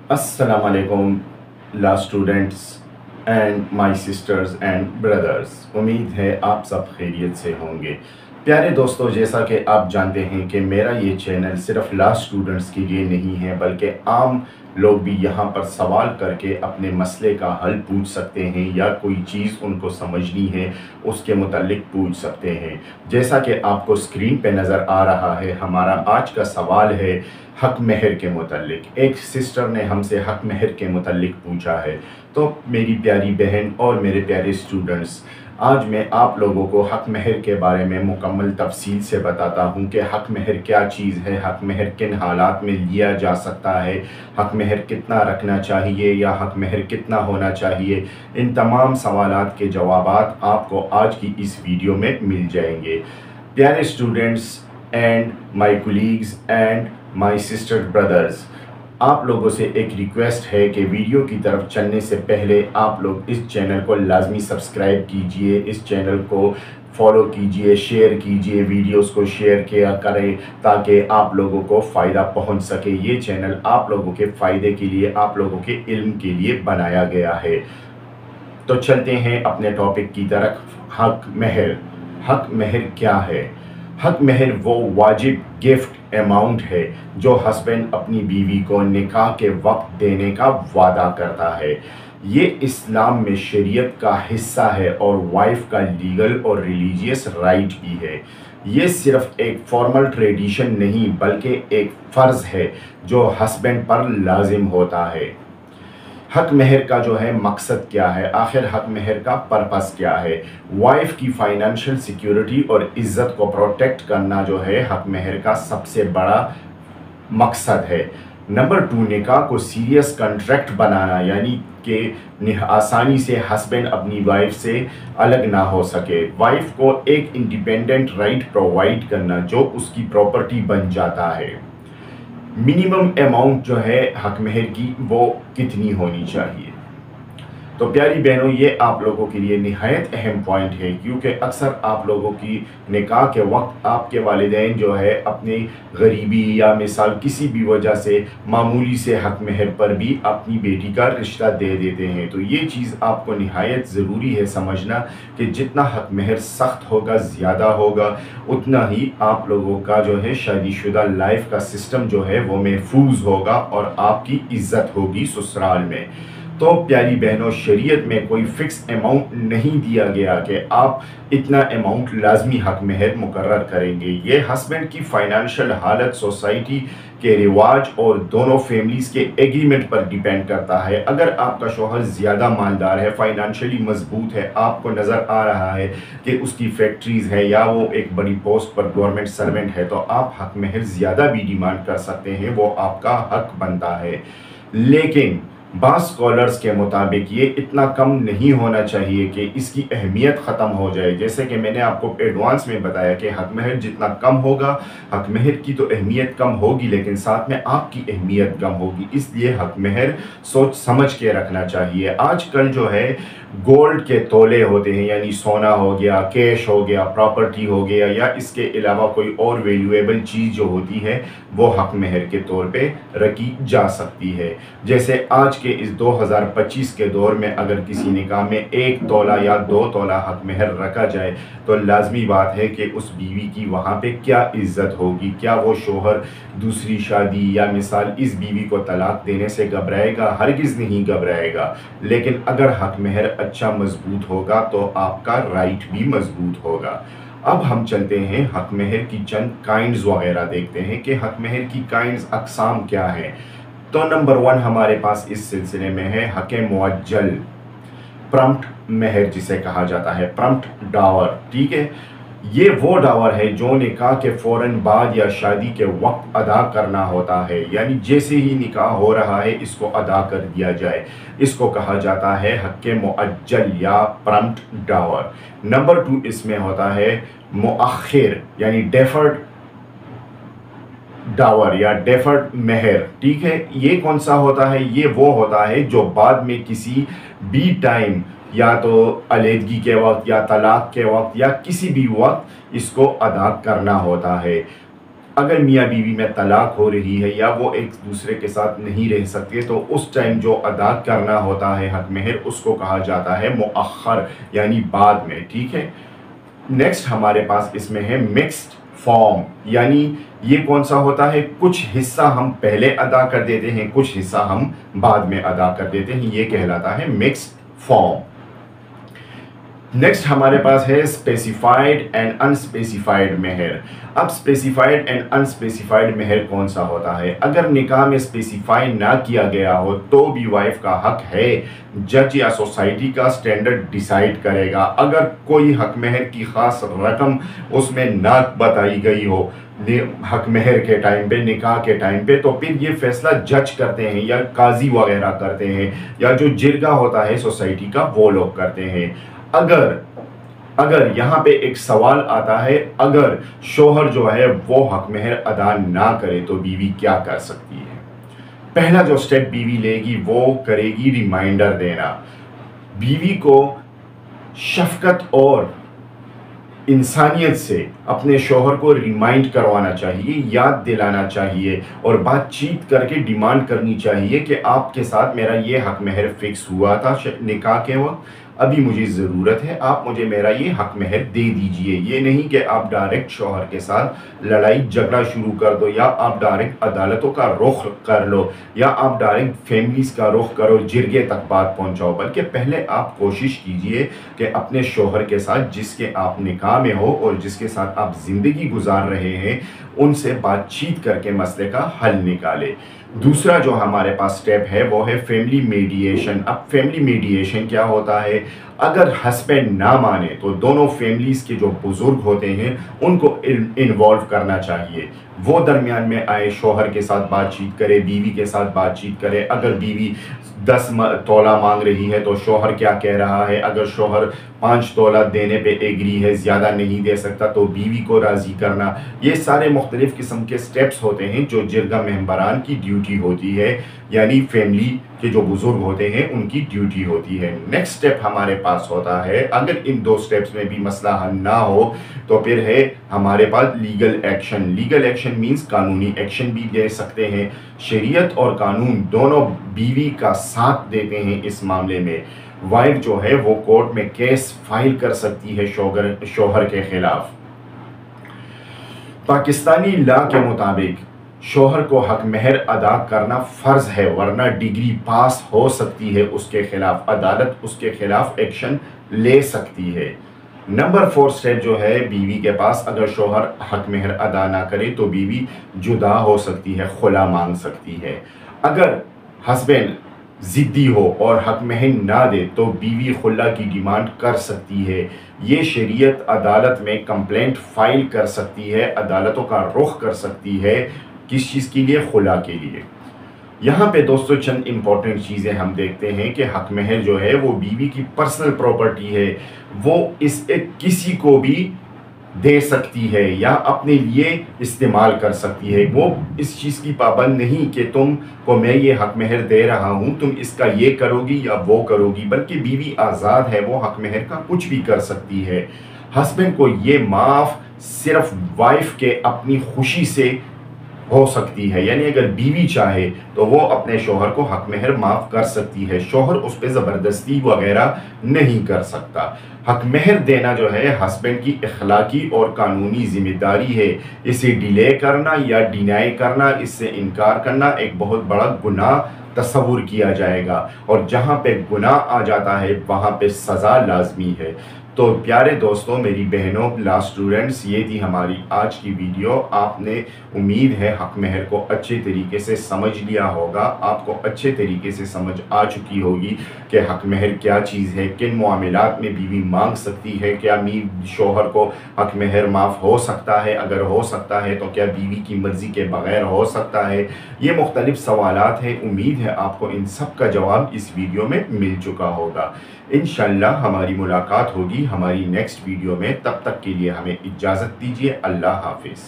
Assalamu alaikum ला students and my sisters and brothers. उम्मीद है आप सब खैरियत से होंगे। प्यारे दोस्तों, जैसा कि आप जानते हैं कि मेरा ये चैनल सिर्फ ला स्टूडेंट्स के लिए नहीं है, बल्कि आम लोग भी यहाँ पर सवाल करके अपने मसले का हल पूछ सकते हैं या कोई चीज़ उनको समझनी है उसके मुतालिक पूछ सकते हैं। जैसा कि आपको स्क्रीन पे नज़र आ रहा है, हमारा आज का सवाल है हक महर के मुतालिक। एक सिस्टर ने हमसे हक महर के मुतालिक पूछा है। तो मेरी प्यारी बहन और मेरे प्यारे स्टूडेंट्स, आज मैं आप लोगों को हक महर के बारे में मुकम्मल तफसील से बताता हूँ कि हक महर क्या चीज़ है, हक महर किन हालात में लिया जा सकता है, हक महर कितना रखना चाहिए या हक महर कितना होना चाहिए। इन तमाम सवालात के जवाबात आपको आज की इस वीडियो में मिल जाएंगे। प्यारे students and my colleagues and my sister brothers, आप लोगों से एक रिक्वेस्ट है कि वीडियो की तरफ चलने से पहले आप लोग इस चैनल को लाजमी सब्सक्राइब कीजिए, इस चैनल को फॉलो कीजिए, शेयर कीजिए, वीडियोस को शेयर किया करें ताकि आप लोगों को फ़ायदा पहुंच सके। ये चैनल आप लोगों के फ़ायदे के लिए, आप लोगों के इल्म के लिए बनाया गया है। तो चलते हैं अपने टॉपिक की तरफ। हक महर। हक महर क्या है? हक महर वो वाजिब गिफ्ट अमाउंट है जो हस्बैंड अपनी बीवी को निकाह के वक्त देने का वादा करता है। ये इस्लाम में शरीयत का हिस्सा है और वाइफ का लीगल और रिलीजियस राइट भी है। ये सिर्फ एक फॉर्मल ट्रेडिशन नहीं बल्कि एक फ़र्ज़ है जो हस्बैंड पर लाजिम होता है। हक महर का जो है मकसद क्या है, आखिर हक महर का पर्पस क्या है? वाइफ की फाइनेंशियल सिक्योरिटी और इज़्ज़त को प्रोटेक्ट करना जो है हक महर का सबसे बड़ा मकसद है। नंबर 2, निकाह को सीरियस कॉन्ट्रैक्ट बनाना, यानी कि आसानी से हस्बैंड अपनी वाइफ से अलग ना हो सके। वाइफ को एक इंडिपेंडेंट राइट प्रोवाइड करना जो उसकी प्रॉपर्टी बन जाता है। मिनिमम अमाउंट जो है हक महर की वो कितनी होनी चाहिए? तो प्यारी बहनों, ये आप लोगों के लिए निहायत अहम पॉइंट है, क्योंकि अक्सर आप लोगों की निकाह के वक्त आपके वालिदैन जो है अपनी गरीबी या मिसाल किसी भी वजह से मामूली से हक महर पर भी अपनी बेटी का रिश्ता दे देते हैं। तो ये चीज़ आपको निहायत ज़रूरी है समझना कि जितना हक महर सख्त होगा, ज़्यादा होगा, उतना ही आप लोगों का जो है शादीशुदा लाइफ का सिस्टम जो है वो महफूज होगा और आपकी इज़्ज़त होगी ससुराल में। तो प्यारी बहनों, शरीयत में कोई फ़िक्स अमाउंट नहीं दिया गया कि आप इतना अमाउंट लाजमी हक महर मुकर्रर करेंगे। ये हस्बैंड की फ़ाइनेंशियल हालत, सोसाइटी के रिवाज और दोनों फैमिलीज़ के एग्रीमेंट पर डिपेंड करता है। अगर आपका शौहर ज़्यादा मालदार है, फ़ाइनेंशियली मजबूत है, आपको नज़र आ रहा है कि उसकी फैक्ट्रीज़ है या वो एक बड़ी पोस्ट पर गवर्नमेंट सर्वेंट है, तो आप हक महर ज़्यादा भी डिमांड कर सकते हैं, वो आपका हक बनता है। लेकिन बाज़ स्कॉलर्स के मुताबिक ये इतना कम नहीं होना चाहिए कि इसकी अहमियत ख़त्म हो जाए। जैसे कि मैंने आपको एडवांस में बताया कि हक महर जितना कम होगा, हक महर की तो अहमियत कम होगी लेकिन साथ में आपकी अहमियत कम होगी। इसलिए हक महर सोच समझ के रखना चाहिए। आजकल जो है गोल्ड के तोले होते हैं, यानी सोना हो गया, कैश हो गया, प्रॉपर्टी हो गया या इसके अलावा कोई और वैल्यूएबल चीज़ जो होती है वो हक महर के तौर पे रखी जा सकती है। जैसे आज के इस 2025 के दौर में अगर किसी निकाह में 1 तोला या 2 तोला हक महर रखा जाए तो लाजमी बात है कि उस बीवी की वहाँ पे क्या इज़्ज़त होगी। क्या वो शोहर दूसरी शादी या मिसाल इस बीवी को तलाक देने से घबराएगा? हरगिज़ नहीं घबराएगा। लेकिन अगर हक महर अच्छा मजबूत होगा तो आपका राइट भी मजबूत होगा। अब हम चलते हैं हक महर की चंद काइंड्स वगैरह देखते हैं कि हक महर की काइंड्स अक़साम क्या है। तो नंबर 1 हमारे पास इस सिलसिले में है हक़ मुअज्जल, प्रम्प्ट महर जिसे कहा जाता है, प्रम्प्ट डावर। ठीक है, ये वो डावर है जो निकाह के फ़ौरन बाद या शादी के वक्त अदा करना होता है, यानी जैसे ही निकाह हो रहा है इसको अदा कर दिया जाए। इसको कहा जाता है हक़ मुअज्जल या प्रम्प्ट डावर। नंबर 2 इसमें होता है मुअख्खिर यानी डेफर्ड डावर या डेफर्ड महर। ठीक है, ये कौन सा होता है? ये वो होता है जो बाद में किसी भी टाइम, या तो अलहदगी के वक्त या तलाक के वक्त या किसी भी वक्त इसको अदा करना होता है। اگر میاں بیوی میں طلاق ہو رہی ہے یا وہ ایک دوسرے کے ساتھ نہیں رہ سکتے تو اس ٹائم جو ادا کرنا ہوتا ہے حق مہر اس کو کہا جاتا ہے مؤخر یعنی بعد میں. ٹھیک ہے. نیکسٹ ہمارے پاس اس میں ہے مکسڈ فارم، یعنی یہ کون سا ہوتا ہے؟ کچھ حصہ ہم پہلے ادا کر دیتے ہیں، کچھ حصہ ہم بعد میں ادا کر دیتے ہیں، یہ کہلاتا ہے مکسڈ فارم. نیکسٹ ہمارے پاس ہے اسپیسیفائڈ اینڈ انسپیسیفائڈ مہر. اب اسپیسیفائڈ اینڈ انسپیسیفائڈ مہر کون سا ہوتا ہے؟ اگر نکاح میں اسپیسیفائی نہ کیا گیا ہو تو بھی وائف کا حق ہے، جج یا سوسائٹی کا سٹینڈرڈ ڈیسائیڈ کرے گا. اگر کوئی حق مہر کی خاص رقم اس میں نہ بتائی گئی ہو حق مہر کے ٹائم پہ، نکاح کے ٹائم پہ، تو پھر یہ فیصلہ جج کرتے ہیں یا قاضی وغیرہ کرتے ہیں یا جو جرگہ ہوتا ہے سوسائٹی کا وہ لوگ کرتے ہیں. اگر یہاں پہ ایک سوال آتا ہے، اگر شوہر جو ہے وہ حق مہر ادا نہ کرے تو بیوی کیا کر سکتی ہے؟ پہلا جو سٹیپ بیوی لے گی وہ کرے گی ریمائنڈر دینا. بیوی کو شفقت اور انسانیت سے اپنے شوہر کو ریمائنڈ کروانا چاہیے، یاد دلانا چاہیے اور بات چیت کر کے ڈیمانڈ کرنی چاہیے کہ آپ کے ساتھ میرا یہ حق مہر فکس ہوا تھا نکاح کے وقت، ابھی مجھے ضرورت ہے، آپ مجھے میرا یہ حق مہر دے دیجئے. یہ نہیں کہ آپ ڈائریکٹ شوہر کے ساتھ لڑائی جھگڑا شروع کر دو یا آپ ڈائریکٹ عدالتوں کا رخ کر لو یا آپ ڈائریکٹ فیملیز کا رخ کرو، جرگے تک بات پہنچاؤ. بلکہ پہلے آپ کوشش کیجئے کہ اپنے شوہر کے ساتھ جس کے آپ نکاح میں ہو اور جس کے ساتھ آپ زندگی گزار رہے ہیں ان سے بات چیت کر کے مسئلے کا حل نکالے. دوسرا جو ہمارے پاس سٹیپ ہے وہ ہے فیملی میڈیشن. اب فیملی میڈیشن کیا ہوتا ہے؟ اگر ہسبینڈ نہ مانے تو دونوں فیملیز کے جو بزرگ ہوتے ہیں ان کو انوالو کرنا چاہیے. وہ درمیان میں آئے، شوہر کے ساتھ بات چیت کرے، بیوی کے ساتھ بات چیت کرے. اگر بیوی 10 تولہ مانگ رہی ہے تو شوہر کیا کہہ رہا ہے؟ اگر شوہر 5 تولہ دینے پہ ایگری ہے، زیادہ نہیں دے سکتا، تو بیوی کو راضی کرنا. یہ سارے مختلف قسم کے سٹیپس ہوتے ہیں جو جرگہ ممبران کی ڈیوٹی ہوتی ہے، یعنی فیملی کے جو بزرگ ہوتے ہیں ان کی ڈیوٹی ہوتی ہے. نیکسٹ سٹیپ ہمارے پاس ہوتا ہے، اگر ان 2 سٹیپس میں بھی مسئلہ حل نہ ہو تو پھر ہے ہمارے پاس legal action. Legal action means قانونی ایکشن بھی لے سکتے ہیں. شریعت اور قانون دونوں بیوی کا ساتھ دیتے ہیں اس معاملے میں. وائف جو ہے وہ کورٹ میں کیس فائل کر سکتی ہے شوہر کے خلاف. پاکستانی لا کے مطابق شوہر کو حق مہر ادا کرنا فرض ہے، ورنہ ڈگری پاس ہو سکتی ہے اس کے خلاف، عدالت اس کے خلاف ایکشن لے سکتی ہے. نمبر 4 سٹیپ جو ہے بیوی کے پاس، اگر شوہر حق مہر ادا نہ کرے تو بیوی جدا ہو سکتی ہے، خلا مانگ سکتی ہے. اگر ہسبینڈ ضدی ہو اور حق مہر نہ دے تو بیوی خلا کی ڈیمانڈ کر سکتی ہے. یہ شریعت عدالت میں کمپلینٹ فائل کر سکتی ہے، عدالتوں کا رخ کر سکتی ہے. کس چیز کے لیے؟ خلا کے لیے. یہاں پہ دوستو چند امپورٹنٹ چیزیں ہم دیکھتے ہیں کہ حق مہر جو ہے وہ بیوی کی پرسنل پراپرٹی ہے، وہ اس ایک کسی کو بھی دے سکتی ہے یا اپنے لیے استعمال کر سکتی ہے. وہ اس چیز کی پابند نہیں کہ تم کو میں یہ حق مہر دے رہا ہوں، تم اس کا یہ کرو گی یا وہ کرو گی، بلکہ بیوی آزاد ہے، وہ حق مہر کا کچھ بھی کر سکتی ہے. ہسبینڈ کو یہ معاف صرف وائف کے اپنی خوشی سے ہو سکتی ہے، یعنی اگر بیوی چاہے تو وہ اپنے شوہر کو حق مہر معاف کر سکتی ہے، شوہر اس پہ زبردستی وغیرہ نہیں کر سکتا. حق مہر دینا جو ہے ہسبینڈ کی اخلاقی اور قانونی ذمہ داری ہے. اسے ڈیلے کرنا یا ڈینائی کرنا، اس سے انکار کرنا ایک بہت بڑا گناہ تصور کیا جائے گا، اور جہاں پہ گناہ آ جاتا ہے وہاں پہ سزا لازمی ہے. تو پیارے دوستوں، میری بہنوں، لا اسٹوڈنٹس، یہ تھی ہماری آج کی ویڈیو. آپ نے امید ہے حق مہر کو اچھے طریقے سے سمجھ لیا ہوگا، آپ کو اچھے طریقے سے سمجھ آ چکی ہوگی کہ حق مہر کیا چیز ہے، کن معاملات میں بیوی مانگ سکتی ہے، کیا شوہر کو حق مہر معاف ہو سکتا ہے، اگر ہو سکتا ہے تو کیا بیوی کی مرضی کے بغیر ہو سکتا ہے. یہ مختلف سوالات ہیں، امید ہے آپ کو ان سب کا جواب اس ویڈیو میں مل چکا ہوگا. انشاءاللہ ہماری ملاقات ہوگی ہماری نیکسٹ ویڈیو میں. تب تک کے لیے ہمیں اجازت دیجیے. اللہ حافظ.